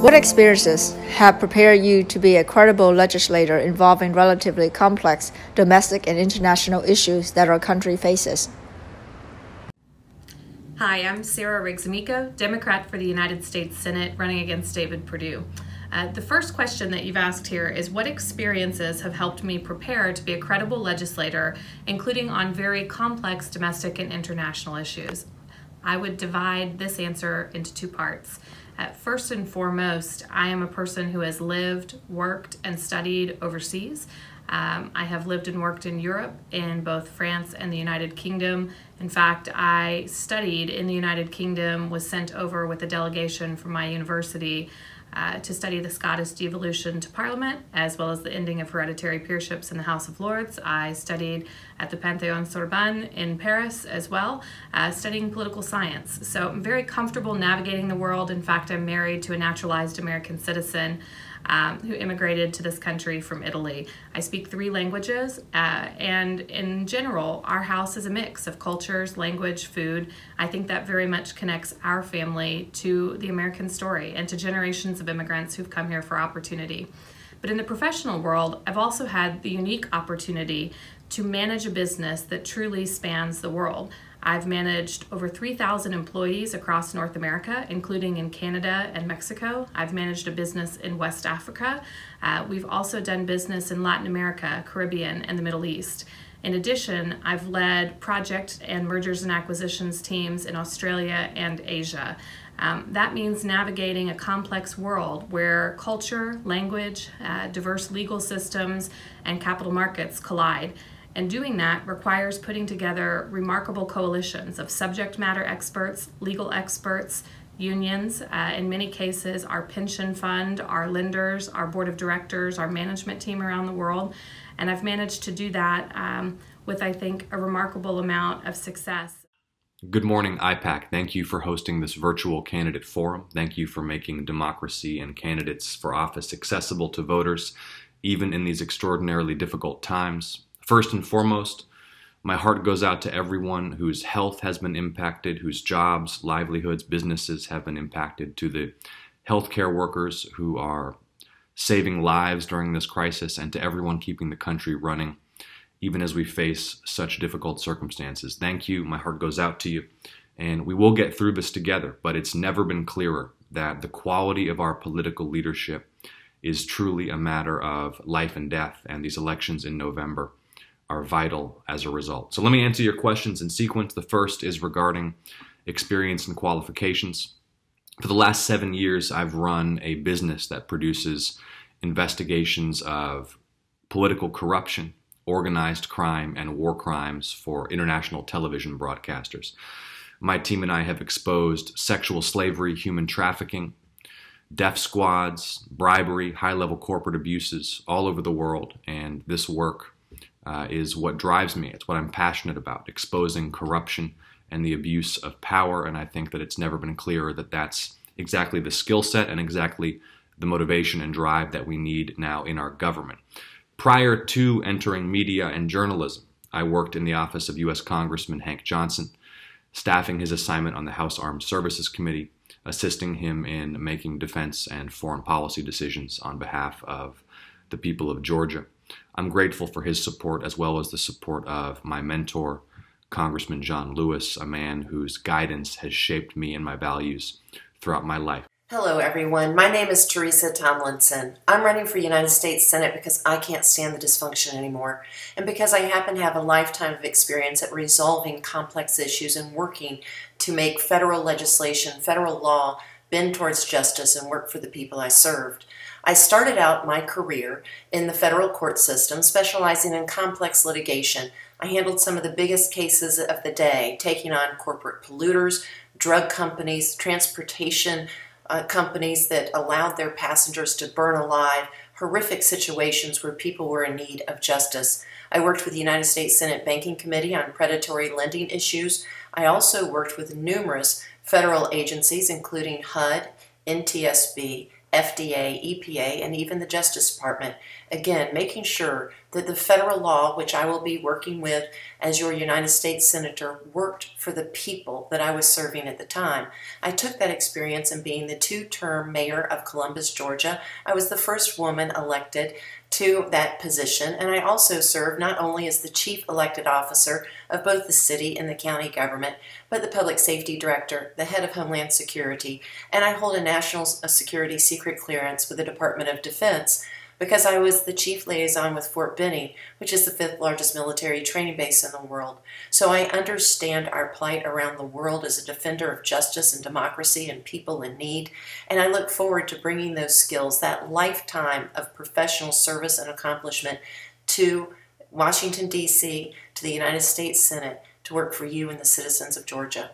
What experiences have prepared you to be a credible legislator involving relatively complex domestic and international issues that our country faces? Hi, I'm Sarah Riggs Amico, Democrat for the United States Senate, running against David Perdue. The first question that you've asked here is what experiences have helped me prepare to be a credible legislator, including on very complex domestic and international issues? I would divide this answer into two parts. First and foremost, I am a person who has lived, worked, and studied overseas. I have lived and worked in Europe, in both France and the United Kingdom. In fact, I studied in the United Kingdom, was sent over with a delegation from my university to study the Scottish devolution to Parliament, as well as the ending of hereditary peerships in the House of Lords. I studied at the Panthéon-Sorbonne in Paris as well, studying political science. So I'm very comfortable navigating the world. In fact, I'm married to a naturalized American citizen who immigrated to this country from Italy. I speak 3 languages, and in general, our house is a mix of cultures, language, food. I think that very much connects our family to the American story and to generations of immigrants who've come here for opportunity. But in the professional world, I've also had the unique opportunity to manage a business that truly spans the world. I've managed over 3,000 employees across North America, including in Canada and Mexico. I've managed a business in West Africa. We've also done business in Latin America, Caribbean, and the Middle East. In addition, I've led project and mergers and acquisitions teams in Australia and Asia. That means navigating a complex world where culture, language, diverse legal systems, and capital markets collide. And doing that requires putting together remarkable coalitions of subject matter experts, legal experts, unions, in many cases our pension fund, our lenders, our board of directors, our management team around the world. And I've managed to do that with, I think, a remarkable amount of success. Good morning, I-PAC. Thank you for hosting this virtual candidate forum. Thank you for making democracy and candidates for office accessible to voters, even in these extraordinarily difficult times. First and foremost, my heart goes out to everyone whose health has been impacted, whose jobs, livelihoods, businesses have been impacted, to the healthcare workers who are saving lives during this crisis, and to everyone keeping the country running, even as we face such difficult circumstances. Thank you. My heart goes out to you. And we will get through this together, but it's never been clearer that the quality of our political leadership is truly a matter of life and death, and these elections in November are vital as a result. So let me answer your questions in sequence. The first is regarding experience and qualifications. For the last 7 years, I've run a business that produces investigations of political corruption, organized crime, and war crimes for international television broadcasters. My team and I have exposed sexual slavery, human trafficking, death squads, bribery, high-level corporate abuses all over the world, and this work is what drives me. It's what I'm passionate about, exposing corruption and the abuse of power, and I think that it's never been clearer that that's exactly the skill set and exactly the motivation and drive that we need now in our government. Prior to entering media and journalism, I worked in the office of U.S. Congressman Hank Johnson, staffing his assignment on the House Armed Services Committee, assisting him in making defense and foreign policy decisions on behalf of the people of Georgia. I'm grateful for his support, as well as the support of my mentor, Congressman John Lewis, a man whose guidance has shaped me and my values throughout my life. Hello everyone, my name is Teresa Tomlinson. I'm running for United States Senate because I can't stand the dysfunction anymore, and because I happen to have a lifetime of experience at resolving complex issues and working to make federal legislation, federal law, bend towards justice and work for the people I served. I started out my career in the federal court system, specializing in complex litigation. I handled some of the biggest cases of the day, taking on corporate polluters, drug companies, transportation companies that allowed their passengers to burn alive, horrific situations where people were in need of justice. I worked with the United States Senate Banking Committee on predatory lending issues. I also worked with numerous federal agencies, including HUD, NTSB, FDA, EPA, and even the Justice Department, again, making sure that the federal law, which I will be working with as your United States Senator, worked for the people that I was serving at the time. I took that experience in being the two-term mayor of Columbus, Georgia. I was the first woman elected to that position, and I also served not only as the chief elected officer of both the city and the county government, but the public safety director, the head of Homeland Security, and I hold a national security secret clearance with the Department of Defense because I was the chief liaison with Fort Benning, which is the 5th largest military training base in the world. So I understand our plight around the world as a defender of justice and democracy and people in need, and I look forward to bringing those skills, that lifetime of professional service and accomplishment, to Washington, D.C., to the United States Senate, to work for you and the citizens of Georgia.